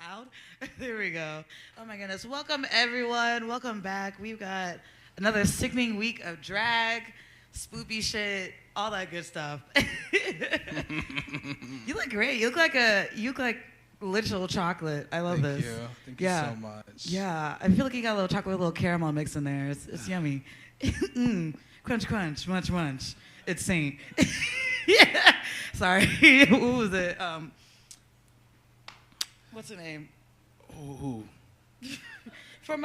loud. There we go. Oh my goodness. Welcome everyone. Welcome back. We've got another sickening week of drag, spoopy shit, all that good stuff. You look great. You look like literal chocolate. I love this. Thank you so much. Yeah. I feel like you got a little chocolate, a little caramel mix in there. It's yummy. Crunch, crunch, munch, munch. It's Saint. Yeah. Sorry. What was it? What's her name? Who? From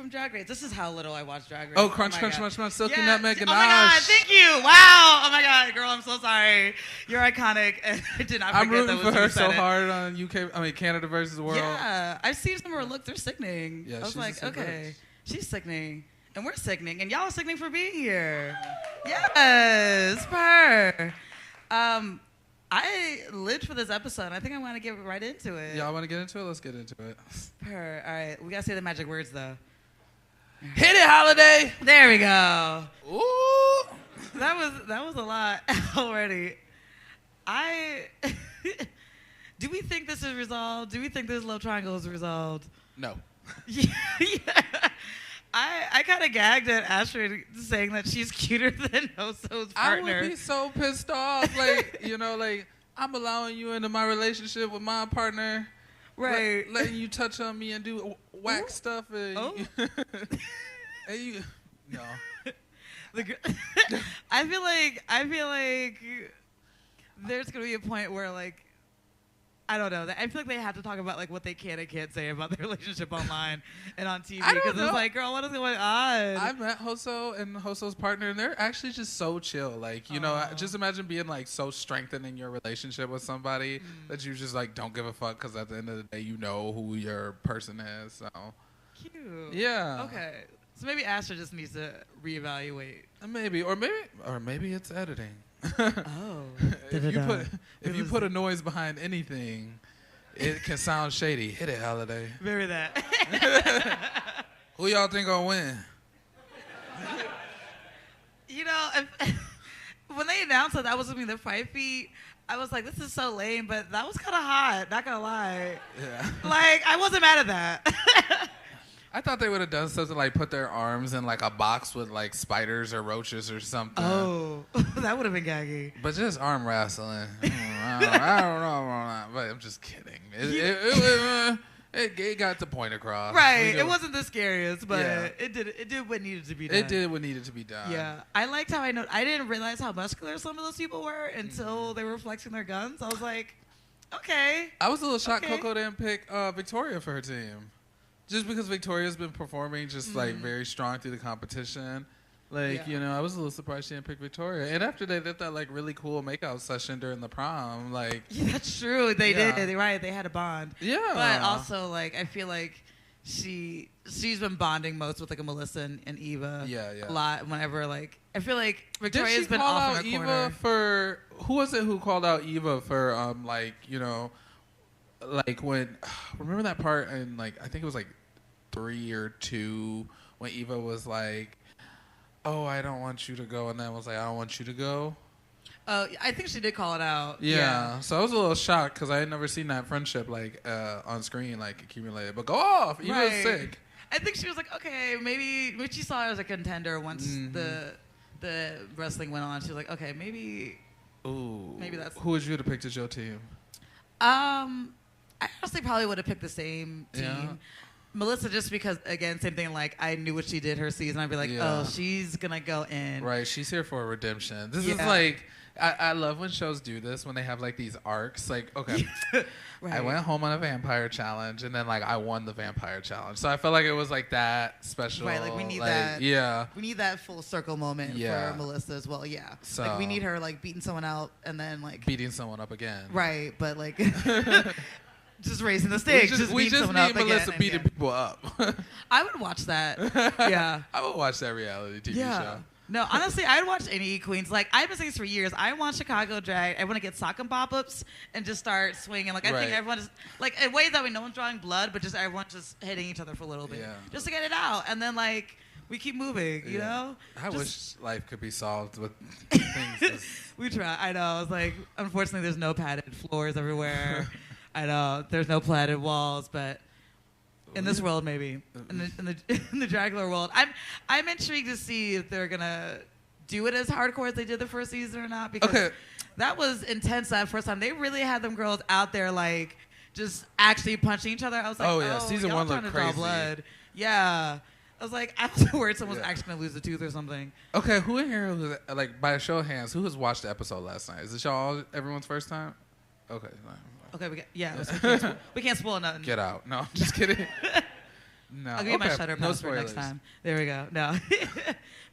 Drag Race. This is how little I watch Drag Race. Oh, Crunch, Crunch, Munch, Munch, Silky Nutmeg Ganache. Oh my God, thank you. Wow. Oh my God, girl, I'm so sorry. You're iconic, and I did not forget I'm rooting that was for her you said so it. hard on Canada versus the world. Yeah, I've seen some of her looks. They're sickening. Yeah, I was she's like, a okay, she's sickening, and we're sickening, and y'all are sickening for being here. Yes, per. I lived for this episode. I think I want to get right into it. Y'all want to get into it? Let's get into it. Per. All right, we gotta say the magic words though. Hit it, Holiday. There we go. Ooh. That was a lot already. Do we think this is resolved? Do we think this love triangle is resolved? No. Yeah. I kind of gagged at Astrid saying that she's cuter than Hoso's partner. I would be so pissed off. Like, I'm allowing you into my relationship with my partner. Right. Letting you touch on me and do whack stuff. And you, no. I feel like there's going to be a point where, like, I don't know. I feel like they have to talk about like what they can and can't say about their relationship online and on TV because it's like, girl, what is going on? I met Hoso and Hoso's partner, and they're actually just so chill. Like, just imagine being like so strengthened in your relationship with somebody that you just like don't give a fuck because at the end of the day, you know who your person is. So cute. Yeah. Okay. So maybe Astrid just needs to reevaluate. Maybe it's editing. Oh. if you put a noise behind anything, it can sound shady. Hit it, Holiday. Very that. Who y'all think gonna win? When they announced that was gonna be the fight feet, I was like, this is so lame, but that was kind of hot. Not gonna lie. Yeah. Like, I wasn't mad at that. I thought they would have done something like put their arms in like a box with like spiders or roaches or something. Oh, that would have been gaggy. But just arm wrestling. I don't know. But I'm just kidding. It got the point across. Right. It wasn't the scariest, but Yeah. it did what needed to be done. It did what needed to be done. Yeah. I liked how I didn't realize how muscular some of those people were until they were flexing their guns. I was like, okay. I was a little shocked Okay. Coco didn't pick Victoria for her team. Just because Victoria's been performing just like very strong through the competition. Like, I was a little surprised she didn't pick Victoria. And after they did that like really cool makeout session during the prom, like Yeah, that's true. They did. They had a bond. Yeah. But also, like, I feel like she's been bonding most with like a Melissa and Eva. Yeah. A lot. Whenever like I feel like Victoria's Did she been call off out in a Eva corner. for who was it who called out Eva for like when remember that part in like I think it was like 3 or 2 when Eva was like, oh, I don't want you to go, and then was like, I don't want you to go. Oh, I think she did call it out. Yeah. So I was a little shocked because I had never seen that friendship like on screen like accumulated. But go off, Eva was sick. I think she was like, okay, maybe she saw her as a contender once the wrestling went on. She was like, okay, maybe that's. Who would you have picked as your team? I honestly probably would have picked the same team. Yeah. Melissa, just because, again, same thing, like, I knew what she did her season. I'd be like, oh, she's going to go in. Right, she's here for a redemption. This is like, I love when shows do this, when they have, like, these arcs. Like, okay, Right. I went home on a vampire challenge, and then, like, I won the vampire challenge. So I felt like it was, like, that special. Right, like, we need like, that. Yeah. We need that full circle moment for Melissa as well, yeah. So, like, we need her, like, beating someone out and then, like. beating someone up again. Right, but, like. Just raising the stakes. We just need Melissa beating people up. I would watch that. Yeah. I would watch that reality TV show. No, honestly, I'd watch any queens. Like, I've been saying this for years. I want Chicago drag. I want to get sock and pop-ups and just start swinging. Like, I think everyone is, like, in ways that we no one's drawing blood, but just everyone's just hitting each other for a little bit. Yeah. Just to get it out. And then, like, we keep moving, you know? I wish life could be solved with things. We try. I know. It's like, unfortunately, there's no padded floors everywhere. I know there's no platted walls, but in this world, maybe in the Dragula world, I'm intrigued to see if they're gonna do it as hardcore as they did the first season or not, because that was intense that first time. They really had them girls out there like just actually punching each other. I was like, oh yeah, season one looked crazy. Blood. Yeah. I was like, I was worried someone was actually gonna lose a tooth or something. Okay, who in here, like, by a show of hands, who has watched the episode last night? Is this everyone's first time? Okay. Okay, we can't spoil nothing. Get out. No, I'm just kidding. No. I'll give you my shutter pass for next time. There we go. No.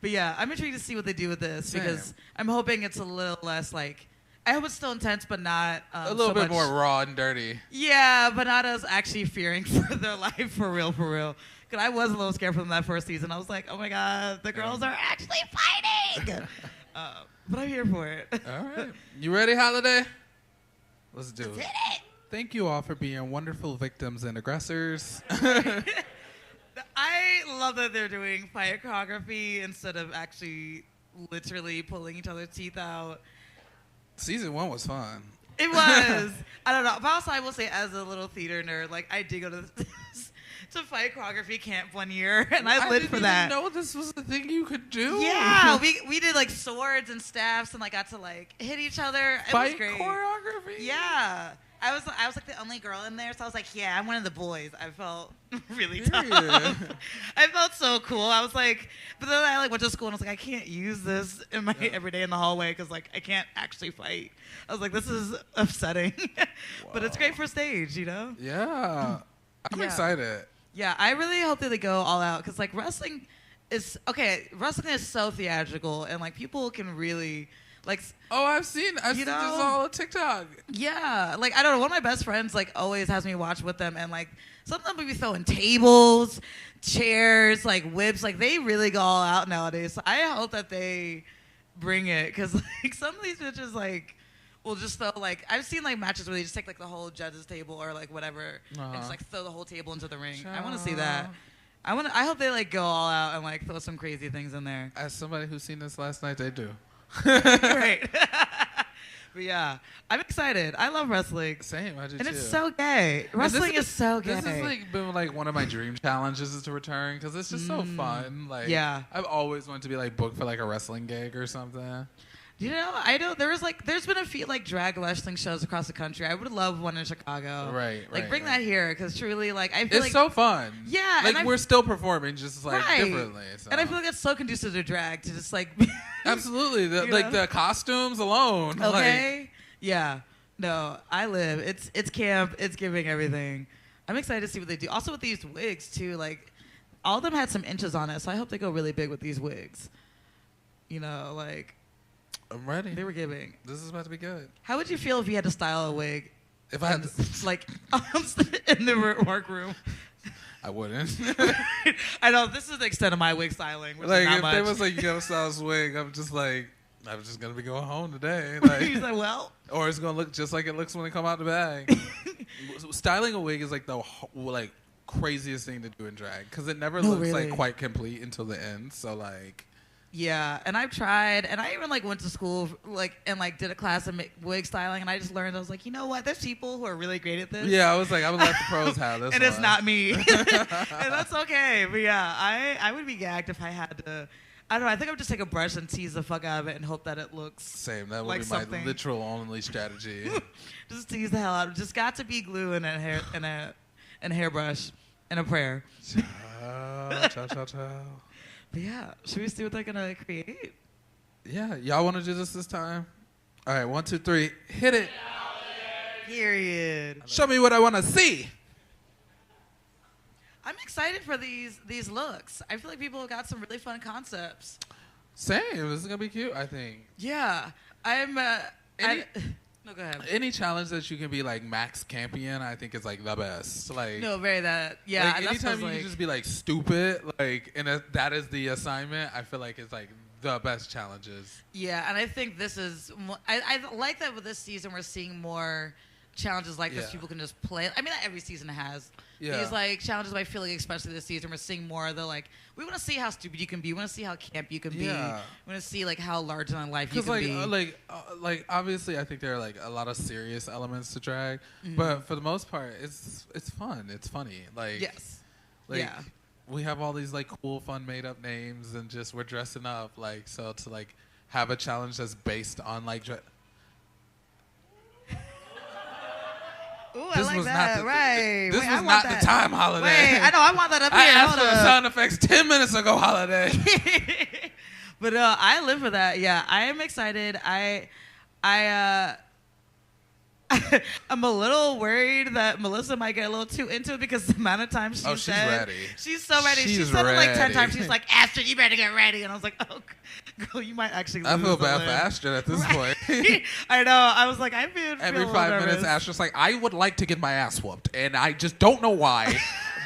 But yeah, I'm intrigued to see what they do with this because I'm hoping it's a little less like, I hope it's still intense, but not a little bit more raw and dirty. Yeah, but not us actually fearing for their life for real. Because I was a little scared from that first season. I was like, oh my God, the girls are actually fighting. But I'm here for it. All right. You ready, Holiday? Let's do it. Thank you all for being wonderful victims and aggressors. I love that they're doing fight choreography instead of actually literally pulling each other's teeth out. Season 1 was fun. It was. I don't know. But also, I will say, as a little theater nerd, like, I did go to fight choreography camp one year, and I lived for that. I didn't even know this was the thing you could do. Yeah, we did, like, swords and staffs and, like, got to, like, hit each other. It was great. Fight choreography? Yeah. I was like the only girl in there, so I was like, yeah, I'm one of the boys. I felt really tough. I felt so cool. I was like, but then I like went to school and I was like, I can't use this in my every day in the hallway because like I can't actually fight. I was like, this is upsetting, but it's great for stage, you know? Yeah, I'm excited. Yeah, I really hope that they go all out because like wrestling is so theatrical and like people can really. Like, I've seen this all on TikTok. Yeah, like I don't know. One of my best friends like always has me watch with them, and like some of them would be throwing tables, chairs, like whips. Like they really go all out nowadays. So I hope that they bring it because like some of these bitches like will just throw like I've seen like matches where they just take like the whole judges table or like whatever and just like throw the whole table into the ring. I want to see that. I hope they like go all out and like throw some crazy things in there. As somebody who's seen this last night, they do. Great. But yeah, I'm excited. I love wrestling. Same, I do and too. It's so gay. Wrestling is so gay. This has like been like one of my dream challenges is to return because it's just so fun. Like, I've always wanted to be like booked for like a wrestling gig or something. You know, I don't. There's been a few like drag wrestling shows across the country. I would love one in Chicago. Right. Like bring that here because truly, like I feel it's so fun. Yeah, like we're still performing just like differently. So. And I feel like it's so conducive to drag to just like. Absolutely, the costumes alone. Okay. Like, yeah. No, I live. It's camp. It's giving everything. I'm excited to see what they do. Also with these wigs too. Like, all of them had some inches on it, so I hope they go really big with these wigs. You know, like. I'm ready. They were giving. This is about to be good. How would you feel if you had to style a wig? If I had to, like in the workroom. I wouldn't. I know this is the extent of my wig styling. Which like is not if much. they was like you gotta style this wig, I'm just gonna be going home today. Like, he's like, well, or it's gonna look just like it looks when they come out the bag. Styling a wig is like the craziest thing to do in drag because it never looks like quite complete until the end. So like. Yeah, and I've tried, and I even like went to school and did a class of wig styling, and I just learned. I was like, you know what? There's people who are really great at this. Yeah, I was like, I would let the pros have this, and it's not me, and that's okay. But yeah, I would be gagged if I had to. I don't know. I think I would just take a brush and tease the fuck out of it and hope that it looks same. That would like be something. My literal only strategy. Just tease the hell out of it. Just got to be glue and a hairbrush and a prayer. Ciao, ciao, ciao. But yeah, should we see what they're gonna create? Yeah, y'all want to do this time? All right, 1, 2, 3, hit it. Period. Show me what I want to see. I'm excited for these looks. I feel like people have got some really fun concepts. Same. This is gonna be cute. I think. Yeah, no, go ahead. Any challenge that you can be like max campion, I think is like the best. Like no, very that. Yeah, like, anytime you can just be like stupid, like and that is the assignment. I feel like it's like the best challenges. Yeah, and I think this is. I like that with this season we're seeing more challenges like this Yeah. people can just play. I mean, not every season has Yeah. these like challenges. I feel like especially this season we're seeing more of the like we want to see how stupid you can be. We want to see how camp you can be. Yeah. We want to see like how larger than life you Because can be. like obviously I think there are like a lot of serious elements to drag, Mm-hmm. but for the most part it's fun. It's funny. Like Yes. like Yeah. we have all these like cool fun made up names and just we're dressing up like so to like have a challenge that's based on like Ooh, this I like was that. not the, right. This Wait, was I want not that. the time holiday. Wait, I know. I want that up I here. asked Hold for the up. sound effects 10 minutes ago. Holiday. But I live for that. Yeah, I am excited. I'm a little worried that Melissa might get a little too into it because the amount of times she Oh, she's said ready. she's so ready. She She's said it like 10 ready. times. She's like, Astrid, you better get ready. And I was like, oh, girl, you might actually lose I feel a bad for limb. Astrid at this Right. point. I know. I was like, I feel Every a little 5 minutes, nervous. Astrid's like, I would like to get my ass whooped, and I just don't know why.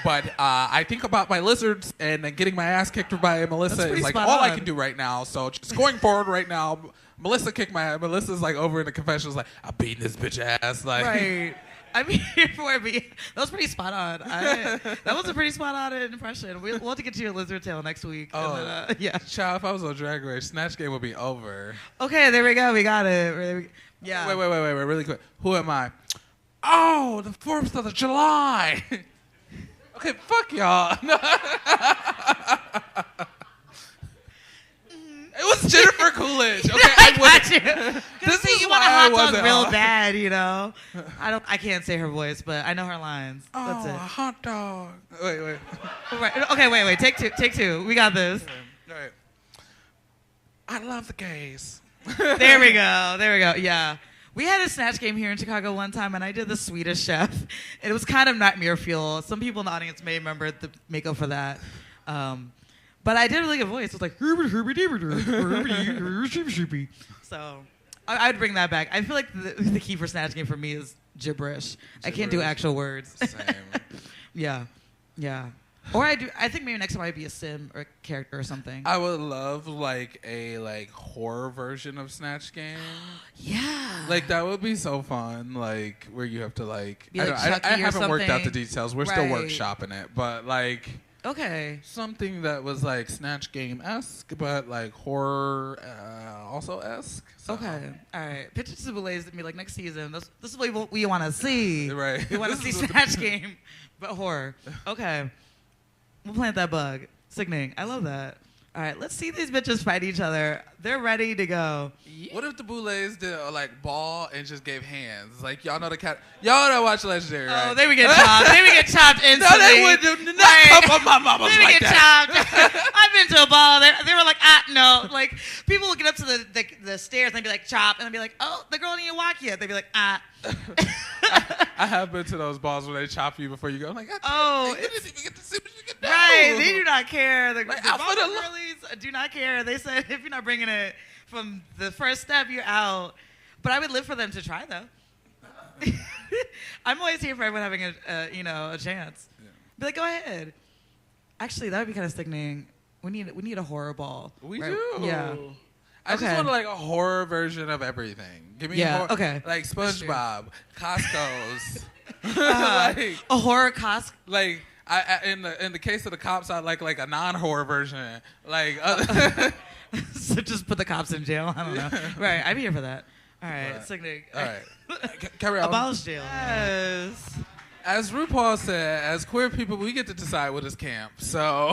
But I think about my lizards, and then getting my ass kicked by Melissa That's is pretty like spot all I on. can do right now. So just going forward right now, Melissa kicked my ass. Melissa's like over in the confessionals, like, I'm beating this bitch ass. Like, Right. I'm here for it. But that was pretty spot on. That was a pretty spot on impression. We'll have to get to your lizard tail next week. Oh. And then, yeah. Child, if I was on Drag Race, Snatch Game would be over. Okay, there we go. We got it. Yeah. Wait, really quick. Who am I? Oh, the 4th of July. Okay, fuck y'all. It was Jennifer Coolidge. Okay, I I got would. you. This See, is you want a why I hot dog wasn't real on. bad, you know. I can't say her voice, but I know her lines. Oh, That's a hot dog. Wait. it. Right. Okay, wait. Take two. We got this. All right. I love the gays. There we go. Yeah. We had a Snatch Game here in Chicago one time, and I did the Swedish Chef. It was kind of nightmare fuel. Some people in the audience may remember the makeup for that. But I did a really good voice. It was like, so I'd bring that back. I feel like the key for Snatch Game for me is gibberish. I can't do Gibberish. actual words. Same. Yeah. Or I think maybe next time I'd be a sim or a character or something. I would love like a horror version of Snatch Game. Yeah. Like that would be so fun. Like where you have to like. Be I, like don't- I Chucky or haven't worked out the something. details. We're still Right. workshopping it, but like Okay. something that was like Snatch Game esque, but like horror also esque. So. Okay. All right. Picture to Boulet to me like next season. This is what we want to see. Right. We want to This see is what the- Snatch Game, but horror. Okay. We'll plant that bug. Sickening. I love that. All right. Let's see these bitches fight each other. They're ready to go. What if the Boulets did like ball and just gave hands? Like y'all know the cat. Y'all don't watch Legendary, right? Oh, they would get chopped. They would get chopped No, instantly. they would do not Right. come on my mama's They would like get that. chopped. I've been to a ball. They were like, no. Like, people would get up to the stairs and they'd be like, chop. And they'd be like, oh, the girl didn't even walk yet. They'd be like, I have been to those balls where they chop you before you go. I'm like, Oh, you didn't even get to see what you can do. Right, they do not care. The Like, ball Alpha to- girlies do not care. They said if you're not bringing it from the first step, you're out. But I would live for them to try, though. I'm always here for everyone having a chance. Yeah. Be like, go ahead. Actually, that would be kind of sickening. We need a horror ball. We right? do. Yeah. I just Okay. want like a horror version of everything. Give me Yeah, horror, okay. like That's true. SpongeBob, Costco's. Uh, a horror cost. like I in the case of the cops, I like a non-horror version. Like So just put the cops in jail. I don't know. Right, I'm here for that. All right, Right. sickening. all right, carry on. Abolish jail. Yes. As RuPaul said, as queer people, we get to decide what is camp. So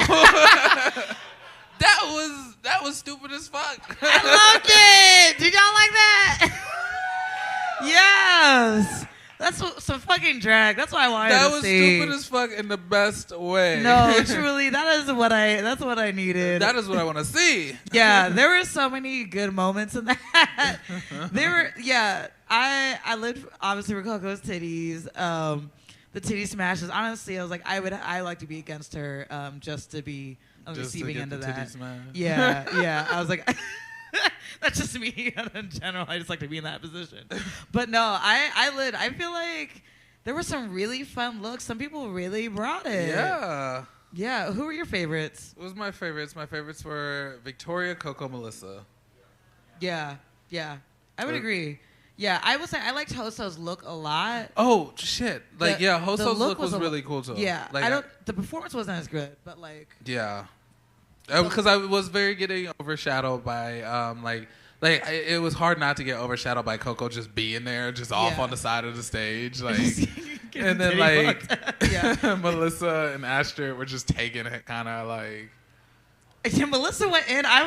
that was stupid as fuck. I loved it. Did y'all like that? Yes. That's some fucking drag. That's what I wanted That to was see. stupid as fuck in the best way. No, truly, that's what I needed. That is what I want to see. Yeah, there were so many good moments in that. I lived obviously for Coco's titties. The titty smashes. Honestly, I was like, I like to be against her, just to be on the Just to receiving get end of the that. titty smash. Yeah. I was like, that's just me in general. I just like to be in that position. But no, I feel like there were some really fun looks. Some people really brought it. Yeah. Yeah. Who were your favorites? What was my favorites? My favorites were Victoria, Coco, Melissa. Yeah. I would agree. Yeah, I would say I liked Hoso's look a lot. Oh shit! Like Hoso's look was a really cool too. Yeah, like the performance wasn't as good, but like. Yeah, because I was very getting overshadowed by it was hard not to get overshadowed by Coco just being there, just off on the side of the stage, like, and then Melissa and Astrid were just taking it, kind of like. Yeah, Melissa went in. I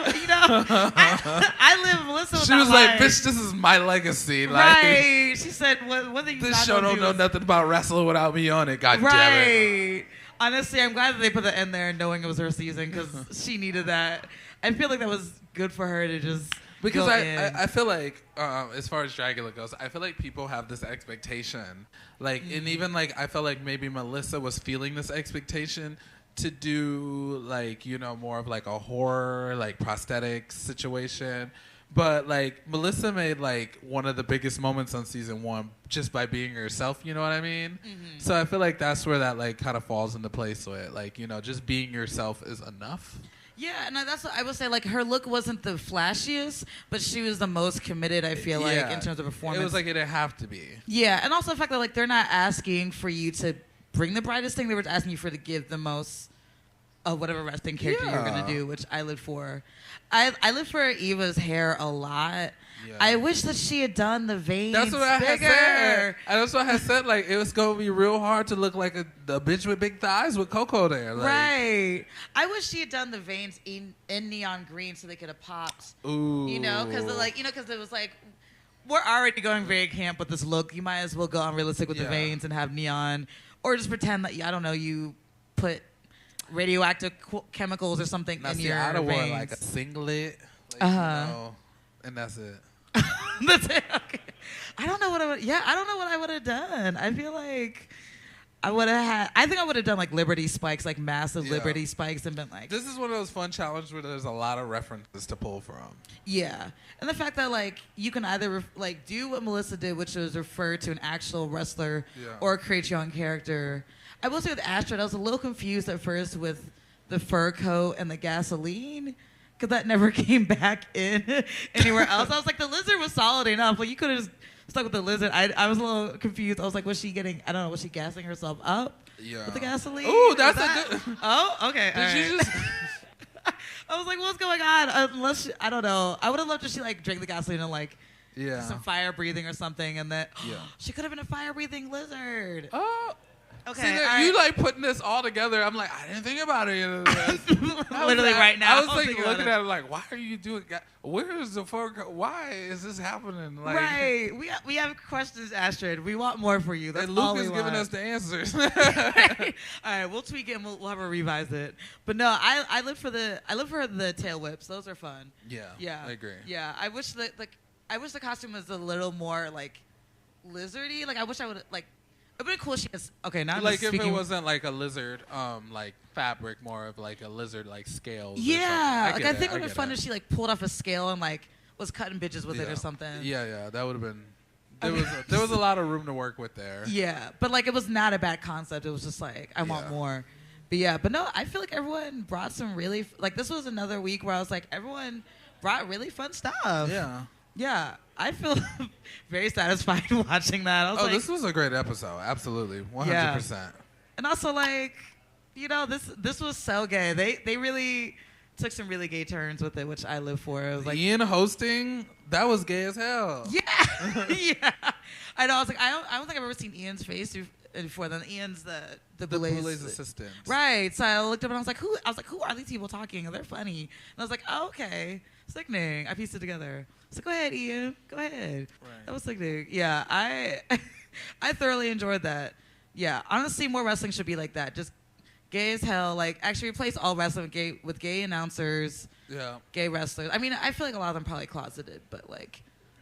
live Melissa. She was like, "Bitch, this is my legacy." Like, right. She said, "What are you?" This show don't know nothing about wrestling without me on it. God damn it. Honestly, I'm glad that they put the end there, knowing it was her season, because she needed that. I feel like that was good for her to just. Because I feel like, as far as Dragula goes, I feel like people have this expectation. Like, and even like, I felt like maybe Melissa was feeling this expectation to do like, more of like a horror, like prosthetic situation. But like, Melissa made like one of the biggest moments on season 1 just by being herself, you know what I mean? Mm-hmm. So I feel like that's where that like kind of falls into place with it. Like, just being yourself is enough. Yeah, and that's what I would say. Like, her look wasn't the flashiest, but she was the most committed, I feel like, in terms of performance. It was like it didn't have to be. Yeah, and also the fact that like they're not asking for you to bring the brightest thing. They were asking you for to give the most of whatever wrestling character you're going to do, which I live for. I live for Eva's hair a lot. Yeah. I wish that she had done the veins bigger. That's what I had said. And that's what I had said. Like, it was going to be real hard to look like a bitch with big thighs with Coco there. Like. Right. I wish she had done the veins in neon green so they could have popped. Ooh. Because because it was like, we're already going very camp with this look. You might as well go unrealistic with the veins and have neon. Or just pretend that, I don't know, you put radioactive chemicals or something in your I'd have veins. worn like a singlet. Like, and that's it. That's it. Okay. I don't know what I would have done. I feel like I would have had. I think I would have done like Liberty spikes, like massive Liberty spikes, and been like. This is one of those fun challenges where there's a lot of references to pull from. Yeah, and the fact that like you can either do what Melissa did, which was refer to an actual wrestler, or create your own character. I will say with Astrid, I was a little confused at first with the fur coat and the gasoline. Because that never came back in anywhere else. I was like, the lizard was solid enough. Like, you could have just stuck with the lizard. I was a little confused. I was like, was she gassing herself up with the gasoline? Ooh, that's a good... Oh, okay. Did you just... I was like, what's going on? Unless I don't know. I would have loved if she, drank the gasoline and, some fire breathing or something. And that she could have been a fire breathing lizard. Oh. Okay. See, you putting this all together. I'm like, I didn't think about it. Literally right now. I was looking at it like, why are you doing? Where is the fur? Why is this happening? Like, right. We have questions, Astrid. We want more for you. That's and Luke all we is want. giving us the answers. All right, we'll tweak it and we'll have her revise it. But no, I live for the tail whips. Those are fun. Yeah. I agree. Yeah. I wish the costume was a little more lizardy. I wish I would It'd be cool. She has now. I'm if it wasn't like a lizard, fabric, more of like a lizard, scales. Yeah, I think it would be fun if she pulled off a scale and was cutting bitches with it or something. Yeah, that would have been. There was a lot of room to work with there. Yeah, but it was not a bad concept. It was just I want more. But no, I feel like everyone brought some really this was another week where I was everyone brought really fun stuff. Yeah. Yeah, I feel very satisfied watching that. I was this was a great episode. Absolutely, 100%. Yeah. And also, this was so gay. They really took some really gay turns with it, which I live for. It was Ian hosting, that was gay as hell. Yeah, yeah. I know. I was I don't think I've ever seen Ian's face before. Then Ian's the Boulet's assistant. Right. So I looked up and I was who? Who are these people talking? They're funny. And I was oh, okay. Sickening. I pieced it together. So go ahead, Ian. Go ahead. Right. That was sickening. Yeah, I thoroughly enjoyed that. Yeah, honestly, more wrestling should be like that. Just gay as hell. Actually replace all wrestling with gay announcers. Yeah. Gay wrestlers. I mean, I feel like a lot of them probably closeted, but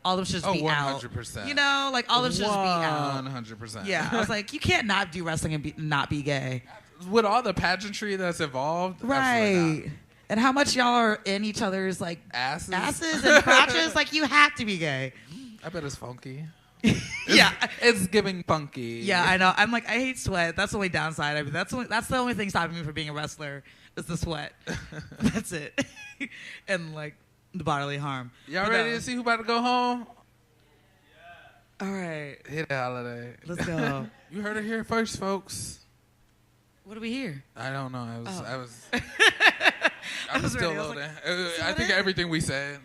all of them should just be 100%. out. 100%. All of them should just be out. 100%. Yeah, I was you can't not do wrestling and not be gay. With all the pageantry that's involved. Right. And how much y'all are in each other's asses and crotches? You have to be gay. I bet it's funky. Yeah, it's giving funky. Yeah, I know. I'm I hate sweat. That's the only downside. I mean, that's the only thing stopping me from being a wrestler is the sweat. That's it. And the bodily harm. Y'all ready to see who about to go home? All right. Hit it, Holiday. Let's go. You heard it here first, folks. What do we hear? I don't know. I was I was still ready. loading. Like, I think everything we said.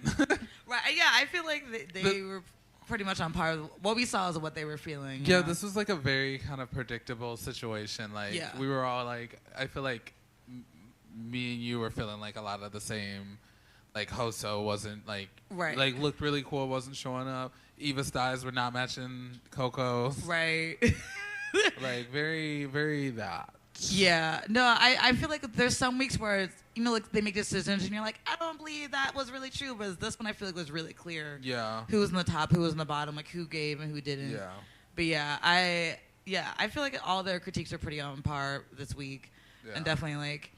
Right. Yeah, I feel like they were pretty much on par with what we saw is what they were feeling. Yeah, this was like a very kind of predictable situation. Like we were all like, I feel like me and you were feeling like a lot of the same. Like Hoso wasn't like looked really cool, wasn't showing up. Eva's thighs were not matching Coco's. Right. Like very, very that. Yeah. No, I feel like there's some weeks where it's, you know, like they make decisions and you're like, I don't believe that was really true, but this one I feel like was really clear. Yeah. Who was in the top, who was in the bottom, like who gave and who didn't. Yeah. But I feel like all their critiques are pretty on par this week. Yeah. And definitely like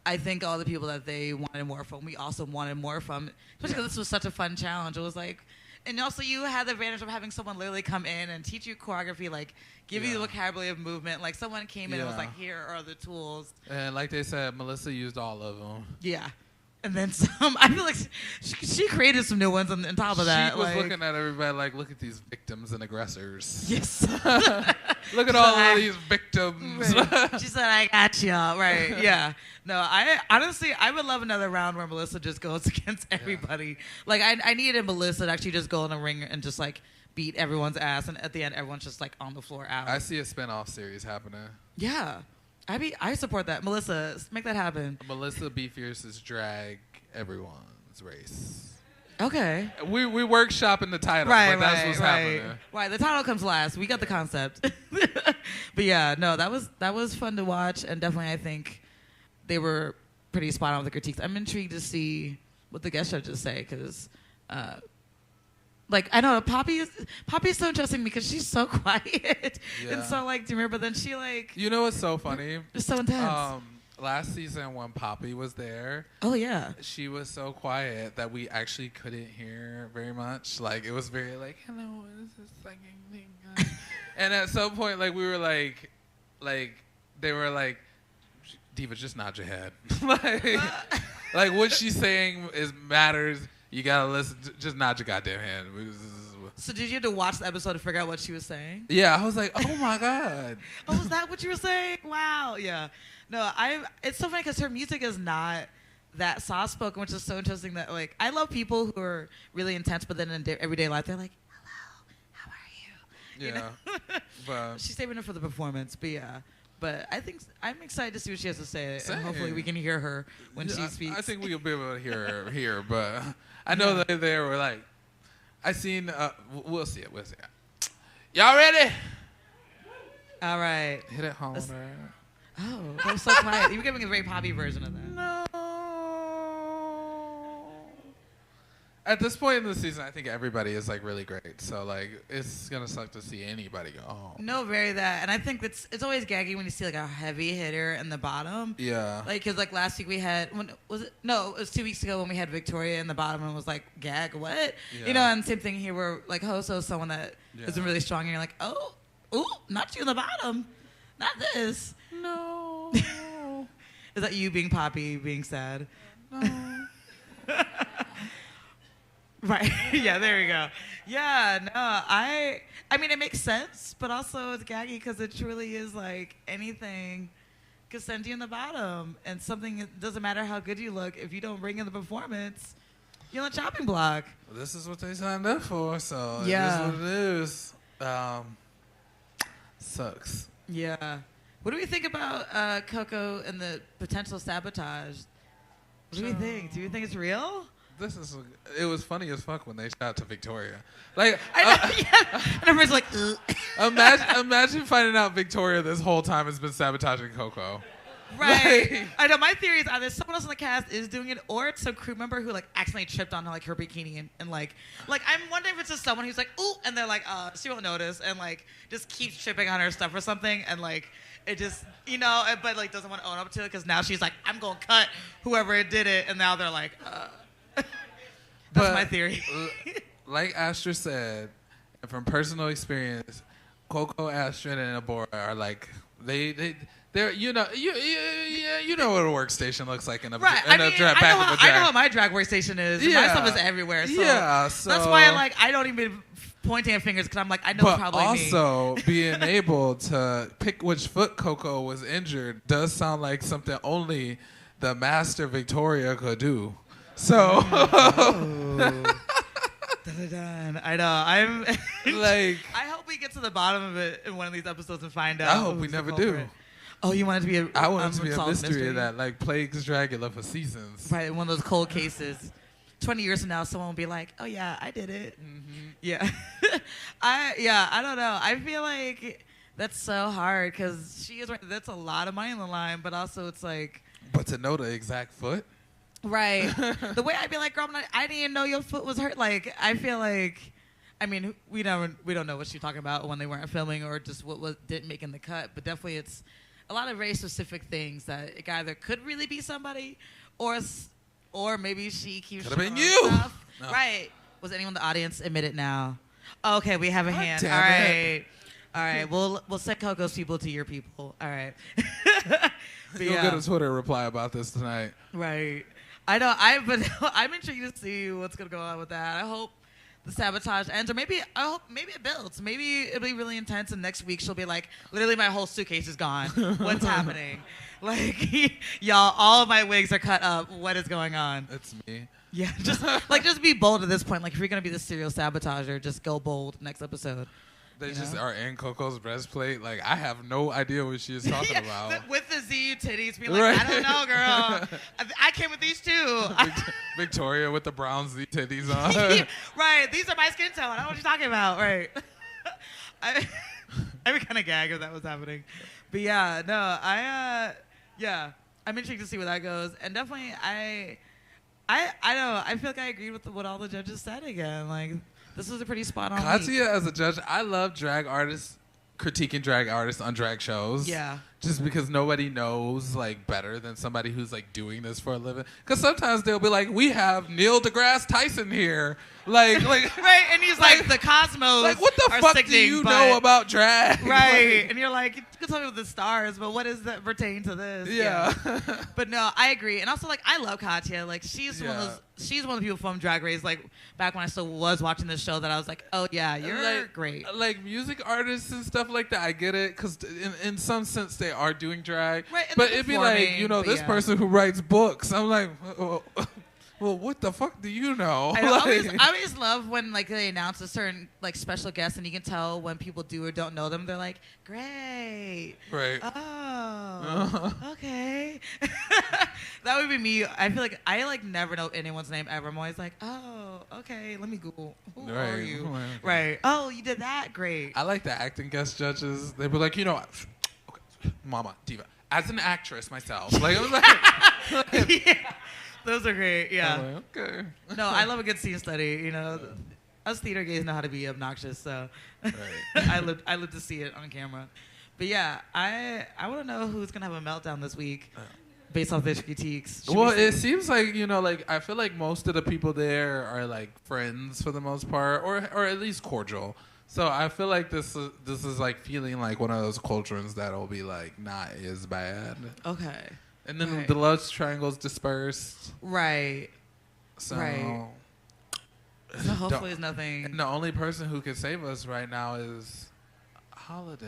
I think all the people that they wanted more from, we also wanted more from, especially because this was such a fun challenge. It was like, and also you had the advantage of having someone literally come in and teach you choreography, like give you the vocabulary of movement. Like someone came in and was like, here are the tools. And like they said, Melissa used all of them. Yeah. And then some. I feel like she created some new ones on top of that. She was looking at everybody like, look at these victims and aggressors. Yes. Look at all of these victims. Right. She said, I got you. Right. Yeah. No, I honestly, I would love another round where Melissa just goes against everybody. Yeah. Like, I needed Melissa to actually just go in a ring and just, like, beat everyone's ass. And at the end, everyone's just, like, on the floor out. I see a spinoff series happening. Yeah. I support that. Melissa, make that happen. Melissa Be Fierce's drag everyone's race. Okay. We workshopping the title, but that's what's happening. Right, the title comes last. We got the concept. But yeah, no, that was fun to watch, and definitely I think they were pretty spot on with the critiques. I'm intrigued to see what the guest judges say, because like, I know Poppy's so interesting because she's so quiet. Yeah. And so, like, do you remember then she, like... You know what's so funny? It's so intense. Last season when Poppy was there... Oh, yeah. She was so quiet that we actually couldn't hear very much. Like, it was very, like, hello, what is this singing thing? And at some point, like, we were, like, they were, like, Diva, just nod your head. like, what she's saying matters... You gotta listen. Just nod your goddamn head. So did you have to watch the episode to figure out what she was saying? Yeah, I was like, oh my god. Oh, is that what you were saying? Wow. Yeah. No, it's so funny because her music is not that soft spoken, which is so interesting. That like I love people who are really intense, but then in everyday life they're like, hello, how are you? Yeah. But she's saving it for the performance. But yeah. But I think I'm excited to see what she has to say, and hopefully we can hear her when she speaks. I think we'll be able to hear her here, but I know that they were like, I seen. We'll see it. We'll see it. Y'all ready? All right. Hit it home. Oh, that was so quiet. You were giving a very poppy version of that. No. At this point in the season, I think everybody is like really great. So like, it's gonna suck to see anybody go home. No, very that, and I think it's always gaggy when you see like a heavy hitter in the bottom. Yeah. Like, cause like last week we had it was 2 weeks ago when we had Victoria in the bottom and was like gag what, you know, and same thing here where like Hoso is someone that isn't really strong and you're like ooh, not you in the bottom, not this. No. Is that you being Poppy being sad? No. Right. Yeah, there you go. Yeah, no, I mean, it makes sense, but also it's gaggy because it truly is like anything could send you in the bottom. And something, it doesn't matter how good you look, if you don't bring in the performance, you're on the chopping block. This is what they signed up for, so yeah. It is what it is. Sucks. Yeah. What do we think about Coco and the potential sabotage? What do we think? Do you think it's real? It was funny as fuck when they shot to Victoria. Like, and everyone's like, imagine finding out Victoria this whole time has been sabotaging Coco. Right. Like, I know. My theory is either someone else on the cast is doing it, or it's a crew member who like accidentally tripped on like her bikini and like I'm wondering if it's just someone who's like, ooh, and they're like, she won't notice, and like just keeps tripping on her stuff or something, and like it just, you know, but like doesn't want to own up to it because now she's like, I'm gonna cut whoever did it, and now they're like, That's my theory. Like Astra said, and from personal experience, Coco, Astrid, and Abora are like they're you know what a workstation looks like in a back of a drag. I know what my drag workstation is. Yeah. My stuff is everywhere. So yeah, so that's why I don't even pointing at fingers because I'm like, I know it's But probably me. also, being able to pick which foot Coco was injured does sound like something only the master Victoria could do. So, Dun-dun-dun. I know. I'm like, I hope we get to the bottom of it in one of these episodes and find out. I hope we who's the never culprit. do. Oh, you want it to be a I want it to be a unsolved mystery that like plagues Dragula for seasons. Right, one of those cold cases. 20 years from now, someone will be like, "Oh yeah, I did it." Mm-hmm. Yeah, I don't know. I feel like that's so hard because she is right. That's a lot of money on the line, but also it's like, But to know the exact foot, right? The way I'd be like, "Girl, I didn't even know your foot was hurt." Like, I feel like, I mean, we don't know what she's talking about when they weren't filming or just what didn't make in the cut. But definitely, it's a lot of very specific things that it either could really be somebody, or maybe she keeps. Could have been you. Stuff. No. Right? Was anyone in the audience? Admit it now. Okay, we have a God hand. damn All right. We'll send Coco's people to your people. All right. But you'll get a Twitter reply about this tonight. Right. I know. But I'm intrigued to see what's gonna go on with that. I hope the sabotage ends, or maybe it builds. Maybe it'll be really intense, and next week she'll be like, literally, my whole suitcase is gone. What's happening? Like, y'all, all of my wigs are cut up. What is going on? It's me. Yeah, just be bold at this point. Like, if you're gonna be the serial sabotager, just go bold next episode. They You just know? are in Coco's breastplate. Like, I have no idea what she is talking about. With the ZU titties, be like, Right. I don't know, girl. I came with these too. Victoria with the brown Z titties on. Right, these are my skin tone. I don't know what you're talking about. Right. I would kind of gag if that was happening. But yeah, no, I'm intrigued to see where that goes. And definitely, I know, I feel like I agreed with what all the judges said again. Like, this was a pretty spot on week. Katya, as a judge, I love drag artists, critiquing drag artists on drag shows. Yeah. Just because nobody knows, like, better than somebody who's, like, doing this for a living. Because sometimes they'll be like, we have Neil deGrasse Tyson here. Like right, and he's like the cosmos. Like, what the fuck do you know about drag? Right, and you're like, you can tell me with the stars, but what does that pertain to this? Yeah. But no, I agree, and also like I love Katya. Like she's one of Yeah. those. She's one of the people from Drag Race. Like back when I still was watching this show, that I was like, oh yeah, you're like, great. Like music artists and stuff like that, I get it, because in some sense they are doing drag. Right, and but they're it'd be like, performing, but this yeah. person who writes books. I'm like, well, what the fuck do you know? I Like- always love when like they announce a certain like special guest, and you can tell when people do or don't know them. They're like, great. Right. Oh, okay. That would be me. I feel like I like never know anyone's name ever. I'm always like, oh, okay. Let me Google. Who are Right. you? Right. Right. Oh, you did that. Great. I like the acting guest judges. They'd be like, okay, mama, diva. As an actress myself. Like, I was like, Yeah. Those are great. Yeah. I'm like, okay. No, I love a good scene study. You know, us theater gays know how to be obnoxious, so Right. I live to see it on camera. But yeah, I want to know who's gonna have a meltdown this week, based off their critiques. Should Well, we it say- seems like, like, I feel like most of the people there are, like, friends for the most part, or at least cordial. So I feel like this is like, feeling like one of those cauldrons that'll be, like, not as bad. Okay. And then Right. the love triangle's dispersed. Right. So, Right. So hopefully it's nothing. and the only person who can save us right now is Holiday.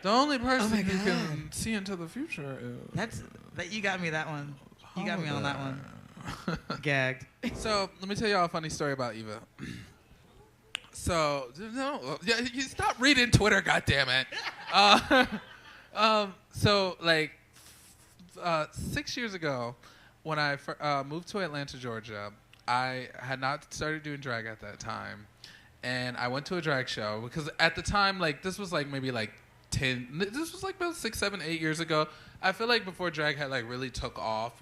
The only person my who God. can see into the future is You got me that one. You got me on that one. Holiday. Gagged. So let me tell y'all a funny story about Eva. So you stop reading Twitter, goddammit. So like 6 years ago, when I moved to Atlanta, Georgia, I had not started doing drag at that time, and I went to a drag show because at the time, like, this was like maybe like 10. This was like about 6, 7, 8 years ago. I feel like before drag had like really took off.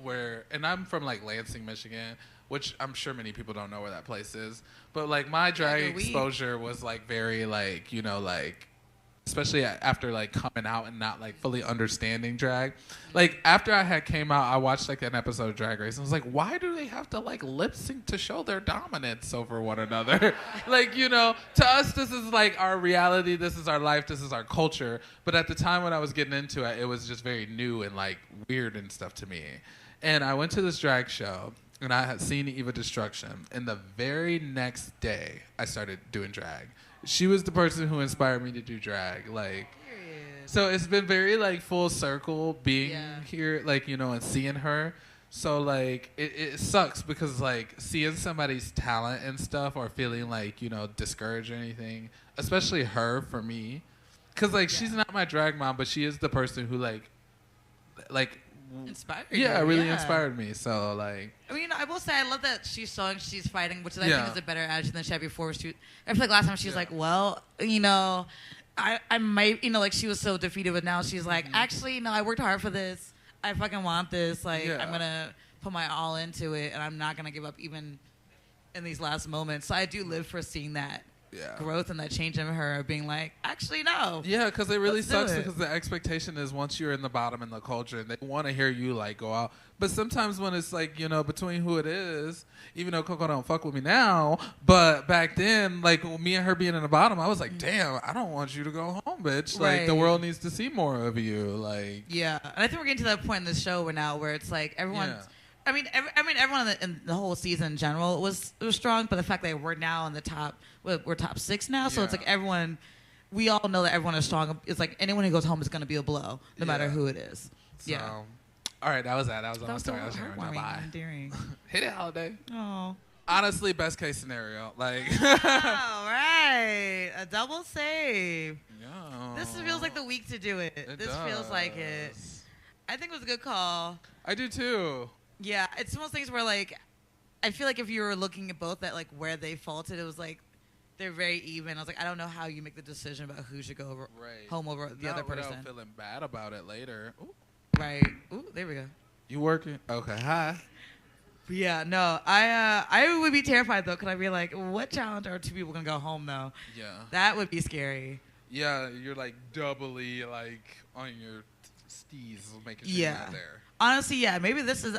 And I'm from like Lansing, Michigan, which I'm sure many people don't know where that place is. But like my drag exposure was like very like, like, especially after like coming out and not like fully understanding drag. Like after I had came out, I watched like an episode of Drag Race and I was like, why do they have to like lip sync to show their dominance over one another? Like, to us, this is like our reality. This is our life. This is our culture. But at the time when I was getting into it, it was just very new and like weird and stuff to me. And I went to this drag show and I had seen Eva Destruction. And the very next day, I started doing drag. She was the person who inspired me to do drag. Like, so it's been very like full circle being here, like, you know, and seeing her. So like it sucks because like seeing somebody's talent and stuff or feeling like, you know, discouraged or anything, especially her for me, because like she's not my drag mom, but she is the person who like inspired really inspired me. So like, I mean, I will say I love that she's showing she's fighting, which I think is a better attitude than she had before. I feel like last time she was like, well, you know, I might, you know, like she was so defeated, but now she's like, actually, no, I worked hard for this. I fucking want this. Like, I'm going to put my all into it, and I'm not going to give up even in these last moments. So I do live for seeing that growth and that change in her being like, actually, no. Yeah, because it really sucks because the expectation is once you're in the bottom in the culture, and they want to hear you, like, go out. But sometimes when it's, like, you know, between who it is, even though Coco don't fuck with me now, but back then, like, me and her being in the bottom, I was like, damn, I don't want you to go home, bitch. Right. Like, the world needs to see more of you. Like, yeah. And I think we're getting to that point in the show where it's like everyone... Yeah. I mean, everyone in the whole season in general was strong, but the fact that we're now in the top, we're top 6 now, so it's like everyone, we all know that everyone is strong. It's like anyone who goes home is going to be a blow, no matter who it is. So, all right, that was that. That was my story. I was endearing. Hit it, Holiday. Oh. Honestly, best case scenario. Like. All right, a double save. Yeah. This feels like the week to do it. This feels like it. I think it was a good call. I do too. Yeah, it's one of those things where, like, I feel like if you were looking at both at, like, where they faulted, it was, like, they're very even. I was like, I don't know how you make the decision about who should go home over the other person. Without feeling bad about it later. Ooh. Right. Ooh, there we go. You working? Okay, hi. Yeah, no, I would be terrified, though, because I'd be like, what challenge are 2 people going to go home, though? Yeah. That would be scary. Yeah, you're, like, doubly, like, on your steez making sure you're not there. Honestly, yeah, maybe this is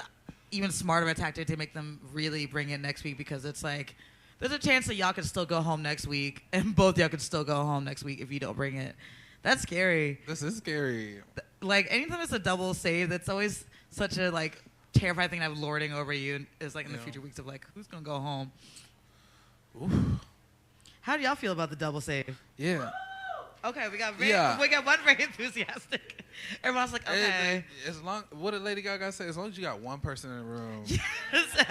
even smarter of a tactic to make them really bring it next week, because it's like there's a chance that y'all could still go home next week, and both y'all could still go home next week if you don't bring it. That's scary. This is scary. Like, anytime it's a double save, that's always such a, like, terrifying thing to have lording over you. Is like in the future weeks of, like, who's going to go home? Oof. How do y'all feel about the double save? Yeah. Okay, we got one very enthusiastic. Everyone's like, okay. As long, what did Lady Gaga say? As long as you got one person in the room. Yes.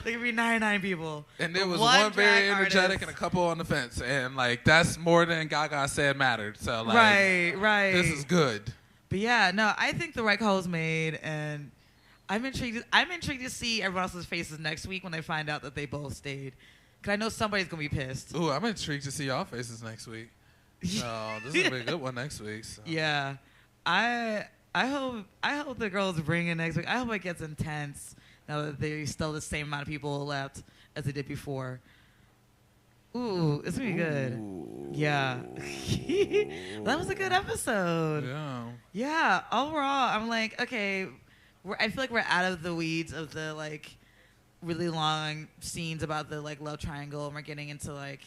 There could be 99 people. And there was one very energetic and a couple on the fence. And, like, that's more than Gaga said mattered. So, like, right. This is good. But, yeah, no, I think the right call was made. And I'm intrigued to see everyone else's faces next week when they find out that they both stayed. Because I know somebody's going to be pissed. Ooh, I'm intrigued to see y'all faces next week. So this is gonna be a good one next week. So. Yeah, I hope the girls bring it next week. I hope it gets intense now that there's still the same amount of people left as they did before. Ooh, it's gonna be good. Yeah, that was a good episode. Yeah. Overall, I'm like, okay, I feel like we're out of the weeds of the like really long scenes about the like love triangle, and we're getting into like.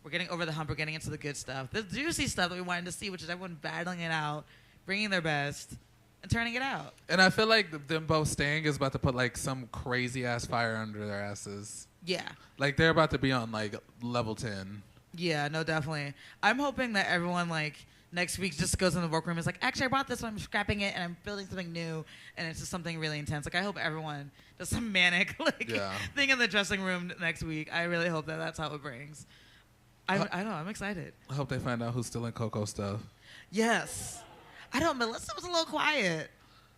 We're getting over the hump. We're getting into the good stuff. The juicy stuff that we wanted to see, which is everyone battling it out, bringing their best, and turning it out. And I feel like them both staying is about to put, like, some crazy-ass fire under their asses. Yeah. Like, they're about to be on, like, level 10. Yeah, no, definitely. I'm hoping that everyone, like, next week just goes in the workroom and is like, actually, I brought this one. I'm scrapping it, and I'm building something new, and it's just something really intense. Like, I hope everyone does some manic, thing in the dressing room next week. I really hope that that's how it brings. I know. I'm excited. I hope they find out who's stealing Coco stuff. Yes. I know. Melissa was a little quiet.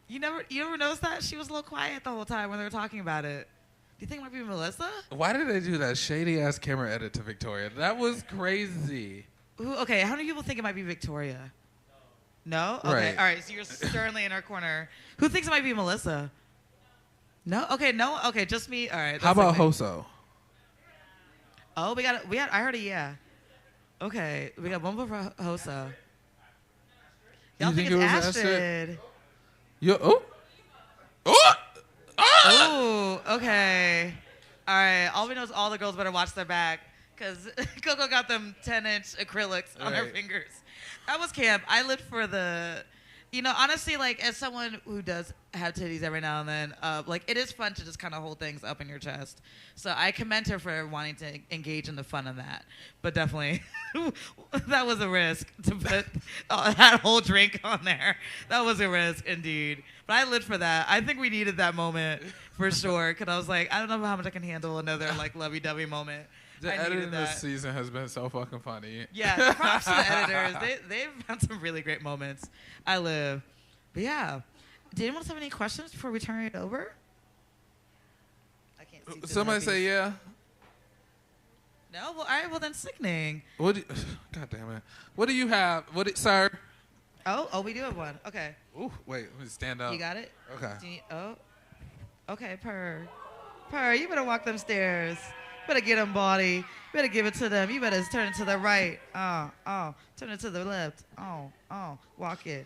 You ever noticed that? She was a little quiet the whole time when they were talking about it. Do you think it might be Melissa? Why did they do that shady-ass camera edit to Victoria? That was crazy. Okay, how many people think it might be Victoria? No? Okay. Right. All right, so you're sternly in our corner. Who thinks it might be Melissa? No? Okay, no? Okay, just me? All right. How about Hoso? Oh, I heard a yeah. Okay, we got one more for Hosa. Y'all think it's Astrid? Oh, okay. All right, all we know is all the girls better watch their back because Coco got them 10-inch acrylics on her fingers. That was camp. I lived for the You know, honestly, like, as someone who does have titties every now and then, like, it is fun to just kind of hold things up in your chest. So I commend her for wanting to engage in the fun of that. But definitely, that was a risk to put that whole drink on there. That was a risk, indeed. But I lived for that. I think we needed that moment for sure. Because I was like, I don't know how much I can handle another, like, lovey-dovey moment. The editing this season has been so fucking funny. Yeah, props to the editors. They've had some really great moments. I live. But yeah. Did anyone else have any questions before we turn it over? I can't see. Somebody say yeah. No? Well, all right. Well, then sickening. God damn it. What do you have? Sir? Oh, we do have one. Okay. Ooh, wait. Let me stand up. You got it? Okay. Okay, Purr. Purr, you better walk them stairs. Better get them, body. You better give it to them. You better turn it to the right. Turn it to the left. Walk it.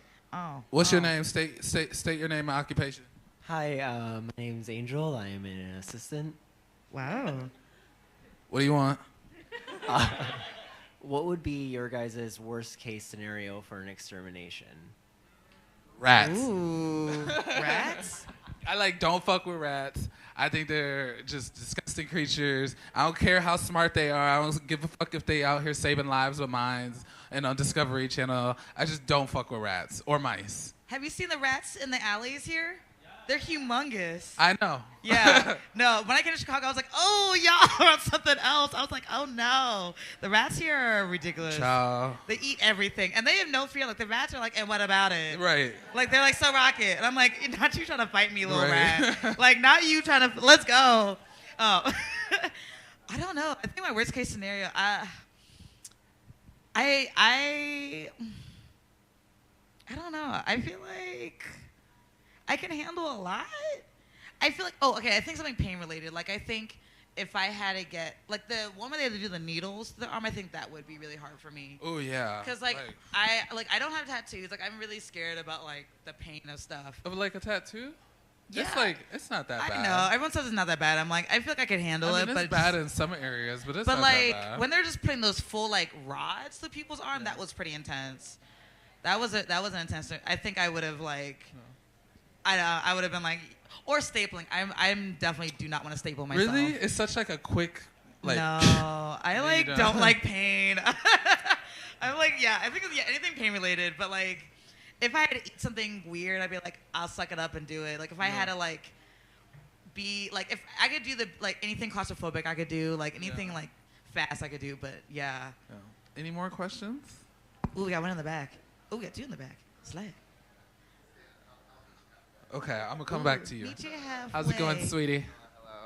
What's your name? State your name and occupation. Hi, my name's Angel. I am an assistant. Wow. What do you want? What would be your guys' worst case scenario for an extermination? Rats. Ooh, rats? I don't fuck with rats. I think they're just disgusting creatures. I don't care how smart they are. I don't give a fuck if they out here saving lives with mines and on Discovery Channel. I just don't fuck with rats or mice. Have you seen the rats in the alleys here? They're humongous. I know. Yeah. No, when I came to Chicago, I was like, oh, y'all are on something else. I was like, oh, no. The rats here are ridiculous. Ciao. They eat everything. And they have no fear. Like, the rats are like, and what about it? Right. Like, they're like, so rocket. And I'm like, not you trying to fight me, little Right. rat. Like, not you trying to, let's go. Oh. I don't know. I think my worst case scenario, I don't know. I feel like I can handle a lot. I feel like, I think something pain related. Like, I think if I had to get, like, the one where they had to do the needles to the arm, I think that would be really hard for me. Oh, yeah. Because, I don't have tattoos. Like, I'm really scared about, like, the pain of stuff. Of, like, a tattoo? Yeah. It's not that bad. I know. Everyone says it's not that bad. I'm like, I feel like I can handle it. It's but bad in some areas, but it's not that bad. When they're just putting those full, like, rods to people's arm, that was pretty intense. That was an intense. I think I would have, like... No. I would have been like, or stapling. I'm definitely do not want to staple myself. Really? It's such like a quick, like. No, I don't like pain. I'm like, I think anything pain related. But like, if I had to eat something weird, I'd be like, I'll suck it up and do it. Like if I had to like, be like, if I could do anything claustrophobic, I could do like anything like fast, I could do. But yeah. Any more questions? Ooh, we got one in the back. Ooh, we got two in the back. Slay. Okay, I'm gonna come back to you. Meet you halfway. How's it going, sweetie?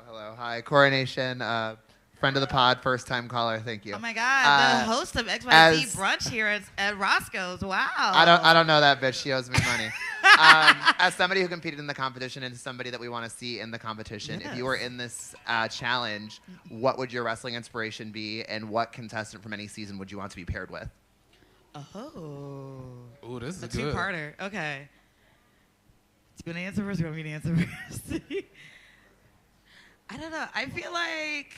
Hello. Hi, Coronation, friend of the pod, first time caller. Thank you. Oh my God, the host of XYZ Brunch here at Roscoe's. Wow. I don't know that bitch. She owes me money. As somebody who competed in the competition and somebody that we want to see in the competition, if you were in this challenge, what would your wrestling inspiration be, and what contestant from any season would you want to be paired with? Oh. Ooh, this is a good. two-parter. Okay. Do you want to answer first or want me to answer first? I don't know. I feel like...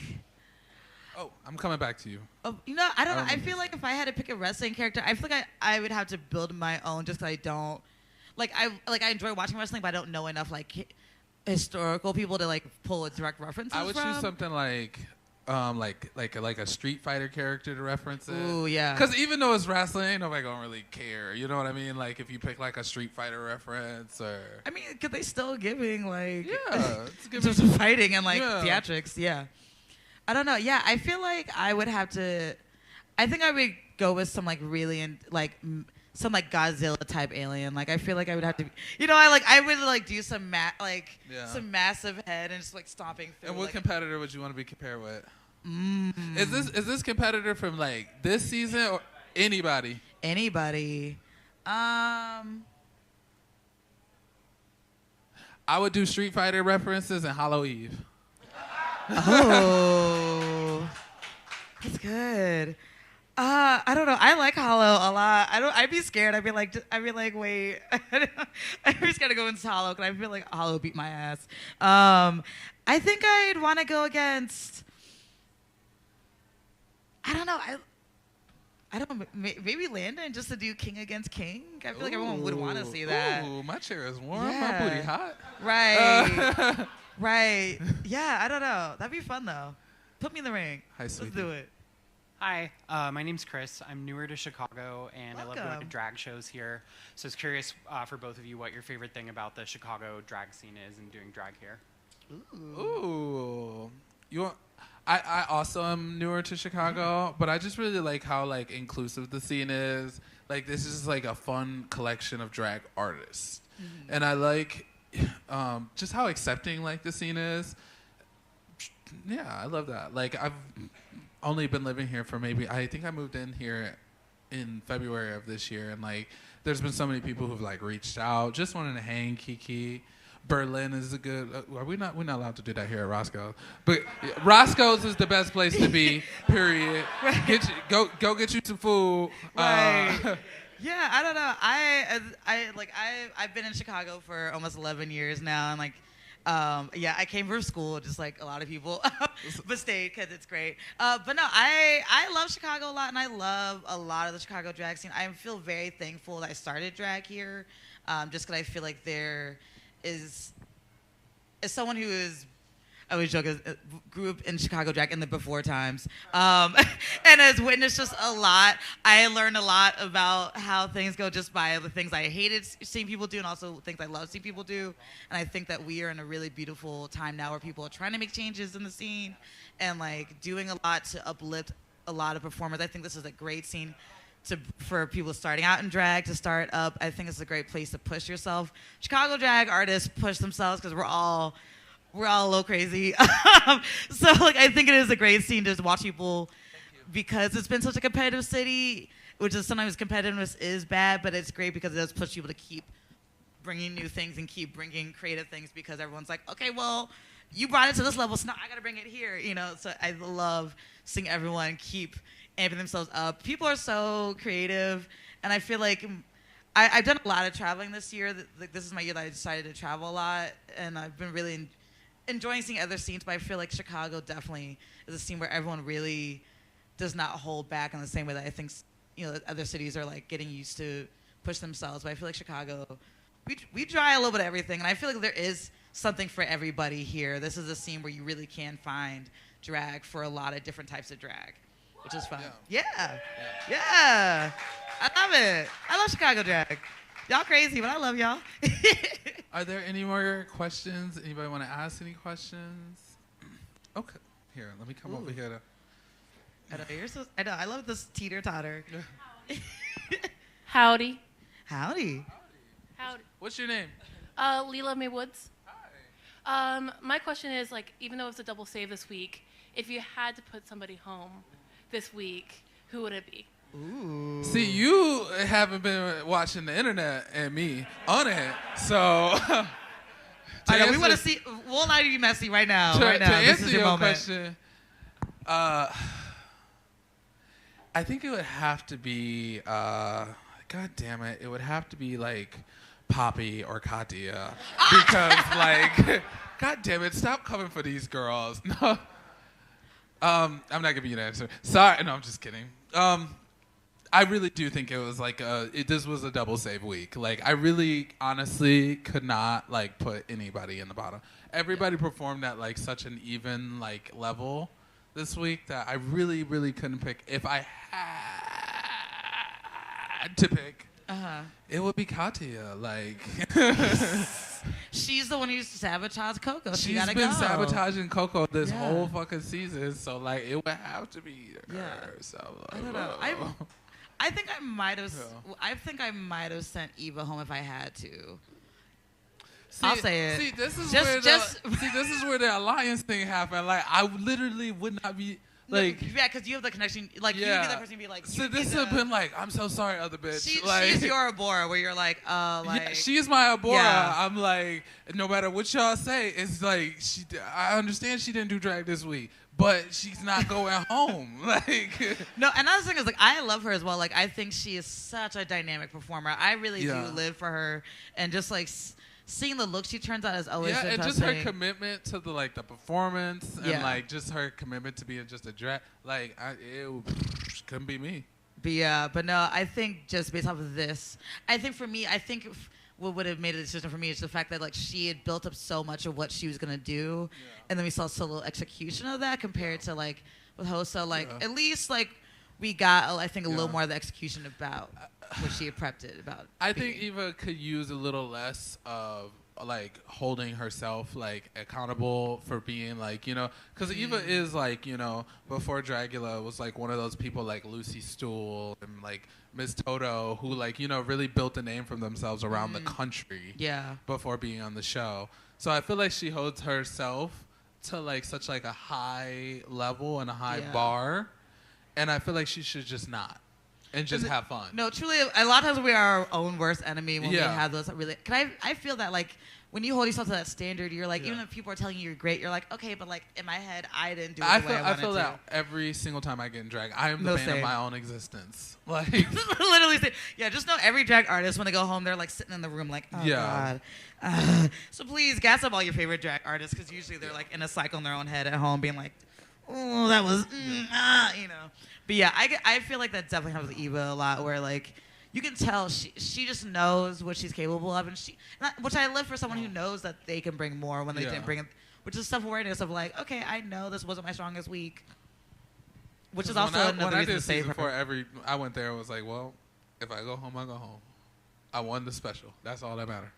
Oh, I'm coming back to you. Oh, I don't know. I feel like if I had to pick a wrestling character, I feel like I would have to build my own just because I don't... I enjoy watching wrestling, but I don't know enough, historical people to, pull a direct references I would choose something like a Street Fighter character to reference it. Ooh, yeah. Because even though it's wrestling, ain't nobody gonna really care. You know what I mean? Like if you pick a Street Fighter reference or. I mean, because they still giving it's giving just fighting and theatrics. Yeah. I don't know. Yeah, I feel like I would have to. I think I would go with some really some Godzilla type alien. I feel like I would have to. I would do some some massive head and just stomping through. And what competitor would you want to be compared with? Is this competitor from this season or anybody? Anybody. I would do Street Fighter references and Hollow Eve. Oh, that's good. I don't know. I like Hollow a lot. I'd be scared. I'd be like, wait. I'd be scared to go into Hollow because I feel like Hollow beat my ass. I think I'd want to go against. I don't know. I don't know, maybe Landon just to do King against King. I feel like everyone would want to see that. Ooh, my chair is warm. Yeah. My booty hot. Right. Right. Yeah, I don't know. That'd be fun, though. Put me in the ring. Hi, sweetie. Let's do it. Hi, my name's Chris. I'm newer to Chicago, and I love going to Welcome. drag shows here. So I was curious for both of you what your favorite thing about the Chicago drag scene is and doing drag here. Ooh. I also am newer to Chicago, but I just really like how like inclusive the scene is. Like this is like a fun collection of drag artists, and I like just how accepting like the scene is. Yeah, I love that. Like I've only been living here for I think I moved in here in February of this year, and like there's been so many people who've like reached out, just wanting to hang, Kiki. Berlin is a good. We're not allowed to do that here at Roscoe, but Roscoe's is the best place to be. Period. Right. Go get you some food. Right. Yeah, I don't know. I've been in Chicago for almost 11 years now, and like, I came from school just like a lot of people, but stayed because it's great. But no, I love Chicago a lot, and I love a lot of the Chicago drag scene. I feel very thankful that I started drag here, just because I feel like there is as someone who is, I always joke, grew up in Chicago drag in the before times, and has witnessed just a lot. I learned a lot about how things go just by the things I hated seeing people do and also things I love seeing people do. And I think that we are in a really beautiful time now where people are trying to make changes in the scene and like doing a lot to uplift a lot of performers. I think this is a great scene for people starting out in drag to start up. I think it's a great place to push yourself. Chicago drag artists push themselves because we're all a little crazy. So like I think it is a great scene to watch people, because it's been such a competitive city, which is sometimes competitiveness is bad, but it's great because it does push people to keep bringing new things and keep bringing creative things, because everyone's like, okay, well, you brought it to this level, so now I got to bring it here, you know? So I love seeing everyone keep amping themselves up. People are so creative, and I feel like I've done a lot of traveling this year. Like, this is my year that I decided to travel a lot, and I've been really enjoying seeing other scenes, but I feel like Chicago definitely is a scene where everyone really does not hold back in the same way that I think, you know, other cities are like getting used to push themselves. But I feel like Chicago, we try a little bit of everything, and I feel like there is something for everybody here. This is a scene where you really can find drag for a lot of different types of drag, which is fun. Yeah. I love it. I love Chicago drag. Y'all crazy, but I love y'all. Are there any more questions? Anybody want to ask any questions? Okay. Here, let me come over here. I know. I love this teeter-totter. Howdy. Howdy. Howdy. What's your name? Leela Mae Woods. Hi. My question is, like, even though it's a double save this week, if you had to put somebody home this week, who would it be? Ooh. See, you haven't been watching the internet and me on it, so. I know, we want to see. We'll allow you to be messy right now. To This answer is your moment. question, I think it would have to be, God damn it, it would have to be like Poppy or Katia, because like, God damn it, stop coming for these girls. No, I'm not giving you an answer. Sorry, no, I'm just kidding. I really do think it was like this was a double save week. Like I really, honestly, could not like put anybody in the bottom. Everybody performed at like such an even like level this week that I really, really couldn't pick. If I had to pick, it would be Katia. Like she's the one who used to sabotage Coco. She's gotta been go. sabotaging Coco this whole fucking season, so like it would have to be her. Yeah. So I don't know. I think I might have. I think I might have sent Eva home if I had to. I'll say it. See, this is where the alliance thing happened. Like, I literally would not be like. Yeah, because you have the connection. Like, you'd be that person, be like. So this would have been like, I'm so sorry, other bitch. She's your Abora, where you're like, Yeah, she's my Abora. Yeah. I'm like, no matter what y'all say, it's like I understand she didn't do drag this week, but she's not going home. Like, no, another thing is like I love her as well. Like I think she is such a dynamic performer. I really do live for her, and just like seeing the look she turns out is always and fantastic. just her commitment to the performance and like just her commitment to being just a drag. Like it couldn't be me. But no, I think just based off of this, I think for me, what would have made a decision for me is the fact that like she had built up so much of what she was gonna do, and then we saw so little execution of that compared to like with Hosa. Like at least like we got I think a little more of the execution about what she had prepped it about. I think Eva could use a little less of like holding herself like accountable for being like, you know, because Eva is like, you know, before Dragula was like one of those people like Lucy Stool and like Miss Toto who like, you know, really built a name for themselves around the country before being on the show. So I feel like she holds herself to like such like a high level and a high bar, and I feel like she should just not. And just have fun. No, truly, a lot of times we are our own worst enemy when we have those really. I feel that like when you hold yourself to that standard, you're like even if people are telling you you're great, you're like okay, but like in my head, I didn't do it the way I wanted to. I feel that every single time I get in drag, I am the bane of my own existence. Like literally, just know every drag artist when they go home, they're like sitting in the room like oh god. So please gas up all your favorite drag artists because usually they're like in a cycle in their own head at home, being like, oh that was you know. But yeah, I feel like that definitely happens with Eva a lot, where like you can tell she just knows what she's capable of, and which I live for someone who knows that they can bring more when they didn't bring it, which is self-awareness of like, okay, I know this wasn't my strongest week, which is also another reason to say for her. I went there and was like, well, if I go home, I go home. I won the special. That's all that matters.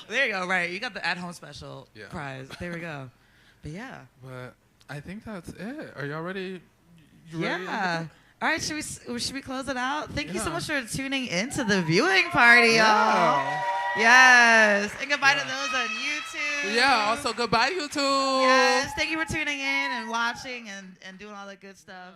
There you go. Right, you got the at-home special prize. There we go. But yeah. But I think that's it. Are y'all ready? Yeah. All right, should we close it out? Thank you so much for tuning into the viewing party, y'all. Yes. And goodbye to those on YouTube. Yeah, also goodbye, YouTube. Yes. Thank you for tuning in and watching and doing all that good stuff.